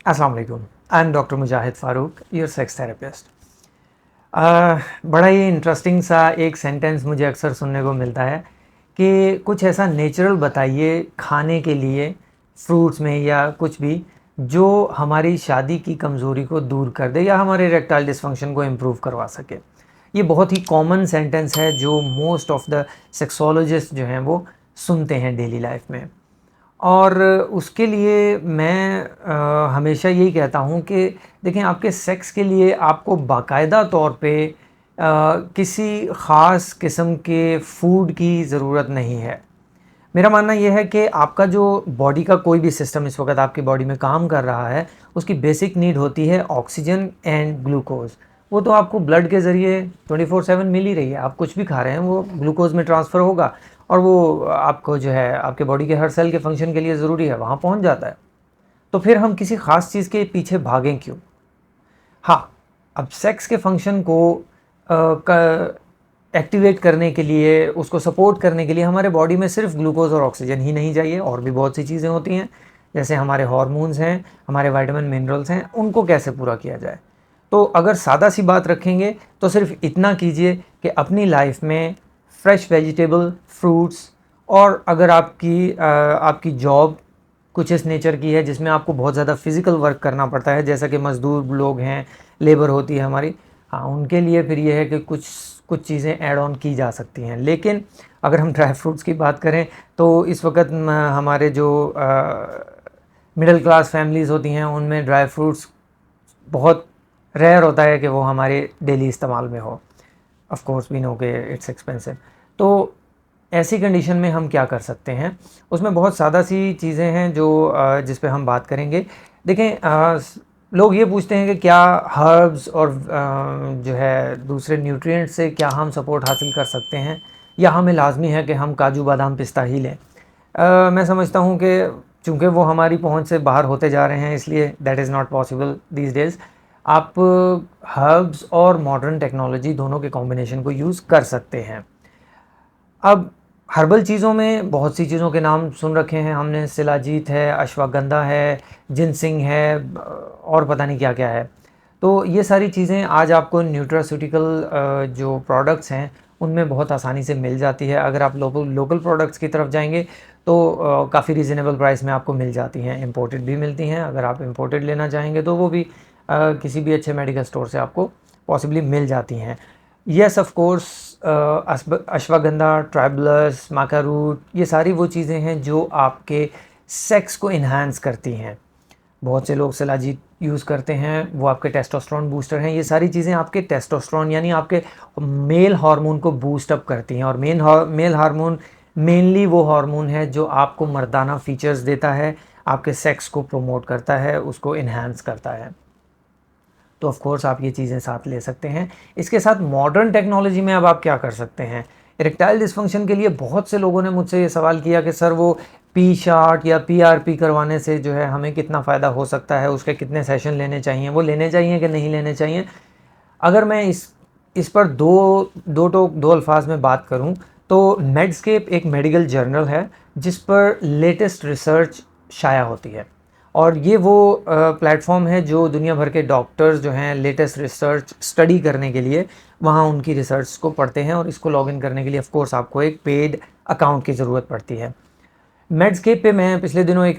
अस्सलाम वालेकुम। I am doctor Mujahid Farooq, your sex therapist. बड़ा ही इंटरेस्टिंग सा एक सेंटेंस मुझे अक्सर सुनने को मिलता है कि कुछ ऐसा नेचुरल बताइए खाने के लिए, फ्रूट्स में या कुछ भी, जो हमारी शादी की कमज़ोरी को दूर कर दे या हमारे इरेक्टाइल डिसफंक्शन को इम्प्रूव करवा सके। ये बहुत ही कॉमन सेंटेंस है जो मोस्ट ऑफ द सेक्सोलॉजिस्ट जो हैं वो सुनते हैं डेली लाइफ में। और उसके लिए मैं हमेशा यही कहता हूँ कि देखें, आपके सेक्स के लिए आपको बाकायदा तौर पे किसी ख़ास किस्म के फूड की ज़रूरत नहीं है। मेरा मानना ये है कि आपका जो बॉडी का कोई भी सिस्टम इस वक्त आपकी बॉडी में काम कर रहा है, उसकी बेसिक नीड होती है ऑक्सीजन एंड ग्लूकोज। वो तो आपको ब्लड के ज़रिए 24/7 मिल ही रही है। आप कुछ भी खा रहे हैं वो ग्लूकोज में ट्रांसफ़र होगा और वो आपको जो है आपके बॉडी के हर सेल के फंक्शन के लिए ज़रूरी है, वहाँ पहुँच जाता है। तो फिर हम किसी ख़ास चीज़ के पीछे भागें क्यों? हाँ, अब सेक्स के फंक्शन को एक्टिवेट करने के लिए, उसको सपोर्ट करने के लिए हमारे बॉडी में सिर्फ ग्लूकोज और ऑक्सीजन ही नहीं चाहिए, और भी बहुत सी चीज़ें होती हैं। जैसे हमारे हार्मोन्स हैं, हमारे विटामिन मिनरल्स हैं, उनको कैसे पूरा किया जाए। तो अगर सादा सी बात रखेंगे तो सिर्फ इतना कीजिए कि अपनी लाइफ में फ्रेश वेजिटेबल, फ्रूट्स, और अगर आपकी जॉब कुछ इस नेचर की है जिसमें आपको बहुत ज़्यादा फिज़िकल वर्क करना पड़ता है, जैसा कि मज़दूर लोग हैं, लेबर होती है हमारी, हाँ, उनके लिए फिर ये है कि कुछ कुछ चीज़ें ऐड ऑन की जा सकती हैं। लेकिन अगर हम ड्राई फ्रूट्स की बात करें तो इस वक्त हमारे जो मिडिल क्लास फैमिलीज़ होती हैं उनमें ड्राई फ्रूट्स बहुत रेयर होता है कि वो हमारे डेली इस्तेमाल में हो। ऑफ कोर्स वी नो कि इट्स एक्सपेंसिव। तो ऐसी कंडीशन में हम क्या कर सकते हैं, उसमें बहुत सादा सी चीज़ें हैं जो जिस पे हम बात करेंगे। देखें, लोग ये पूछते हैं कि क्या हर्ब्स और जो है दूसरे न्यूट्रिएंट्स से क्या हम सपोर्ट हासिल कर सकते हैं, या हमें लाजमी है कि हम काजू बादाम पिस्ता ही लें। मैं समझता हूँ कि चूँकि वो हमारी पहुँच से बाहर होते जा रहे हैं, इसलिए that is not possible these days. आप हर्ब्स और मॉडर्न टेक्नोलॉजी दोनों के कॉम्बिनेशन को यूज़ कर सकते हैं। अब हर्बल चीज़ों में बहुत सी चीज़ों के नाम सुन रखे हैं हमने, शिलाजीत है, अश्वगंधा है, जिनसिंग है, और पता नहीं क्या क्या है। तो ये सारी चीज़ें आज आपको न्यूट्रास्यूटिकल जो प्रोडक्ट्स हैं उनमें बहुत आसानी से मिल जाती है। अगर आप लोकल लोकल प्रोडक्ट्स की तरफ जाएंगे तो काफ़ी रीज़नेबल प्राइस में आपको मिल जाती हैं। इंपोर्टेड भी मिलती हैं, अगर आप इंपोर्टेड लेना चाहेंगे तो वो भी किसी भी अच्छे मेडिकल स्टोर से आपको पॉसिबली मिल जाती हैं। Yes, of course, ashwagandha, tribulus, maca root, ये सारी वो चीज़ें हैं जो आपके सेक्स को इन्हांस करती हैं। बहुत से लोग शिलाजीत यूज़ करते हैं, वो आपके टेस्टोस्टेरोन बूस्टर हैं। ये सारी चीज़ें आपके टेस्टोस्टेरोन यानी आपके मेल हार्मोन को बूस्ट अप करती हैं। और मेल हार्मोन मेनली वो हार्मोन है जो आपको मर्दाना फीचर्स देता है, आपके सेक्स को प्रमोट करता है, उसको इन्हांस करता है। तो ऑफ कोर्स आप ये चीज़ें साथ ले सकते हैं। इसके साथ मॉडर्न टेक्नोलॉजी में अब आप क्या कर सकते हैं। इरेक्टाइल डिस्फंक्शन के लिए बहुत से लोगों ने मुझसे ये सवाल किया कि सर वो पी शार्ट या पीआरपी करवाने से जो है हमें कितना फ़ायदा हो सकता है, उसके कितने सेशन लेने चाहिए, वो लेने चाहिए कि नहीं लेने चाहिए। अगर मैं इस पर दो अल्फाज में बात करूं तो मेडस्केप एक मेडिकल जर्नल है जिस पर लेटेस्ट रिसर्च शाया होती है, और ये वो प्लेटफॉर्म है जो दुनिया भर के डॉक्टर्स जो हैं लेटेस्ट रिसर्च स्टडी करने के लिए वहाँ उनकी रिसर्च को पढ़ते हैं। और इसको लॉगिन करने के लिए ऑफ कोर्स आपको एक पेड अकाउंट की ज़रूरत पड़ती है। मेडस्केप पे मैं पिछले दिनों एक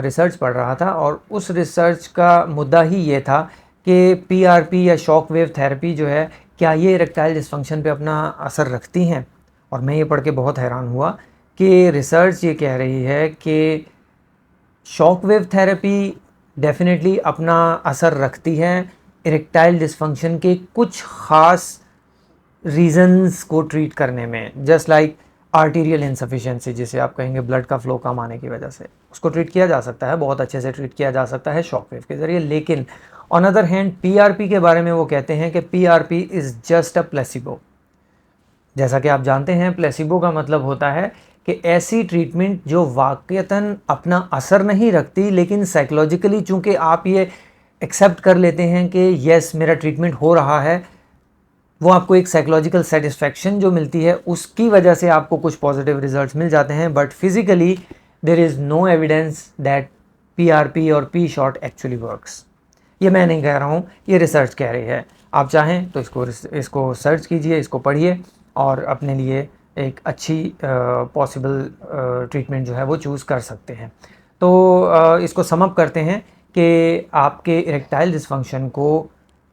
रिसर्च पढ़ रहा था, और उस रिसर्च का मुद्दा ही ये था कि पीआरपी या शॉक वेव थेरेपी जो है, क्या ये इरेक्टाइल डिसफंक्शन पे अपना असर रखती हैं। और मैं ये पढ़ के बहुत हैरान हुआ कि रिसर्च ये कह रही है कि शॉक वेव थेरेपी डेफिनेटली अपना असर रखती है इरेक्टाइल डिसफंक्शन के कुछ ख़ास रीजंस को ट्रीट करने में। जस्ट लाइक आर्टीरियल इनसफिशिएंसी, जिसे आप कहेंगे ब्लड का फ्लो कम आने की वजह से, उसको ट्रीट किया जा सकता है, बहुत अच्छे से ट्रीट किया जा सकता है शॉकवेव के ज़रिए। लेकिन ऑन अदर हैंड पीआरपी के बारे में वो कहते हैं कि PRP is just a placebo. जैसा कि आप जानते हैं, प्लेसिबो का मतलब होता है कि ऐसी ट्रीटमेंट जो वाकईतन अपना असर नहीं रखती, लेकिन साइकोलॉजिकली चूँकि आप ये एक्सेप्ट कर लेते हैं कि येस मेरा ट्रीटमेंट हो रहा है, वो आपको एक साइकोलॉजिकल सेटिस्फैक्शन जो मिलती है उसकी वजह से आपको कुछ पॉजिटिव रिजल्ट्स मिल जाते हैं। But physically there is no evidence that PRP और P शॉट एक्चुअली वर्क्स। ये मैं नहीं कह रहा हूँ, ये रिसर्च कह रही है। आप चाहें तो इसको सर्च कीजिए, इसको पढ़िए और अपने लिए एक अच्छी पॉसिबल ट्रीटमेंट जो है वो चूज़ कर सकते हैं। तो इसको सम अप करते हैं कि आपके इरेक्टाइल डिसफंक्शन को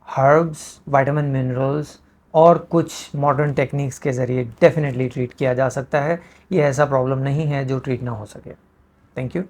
हर्ब्स, विटामिन, मिनरल्स और कुछ मॉडर्न टेक्निक्स के ज़रिए डेफिनेटली ट्रीट किया जा सकता है। ये ऐसा प्रॉब्लम नहीं है जो ट्रीट ना हो सके। Thank you.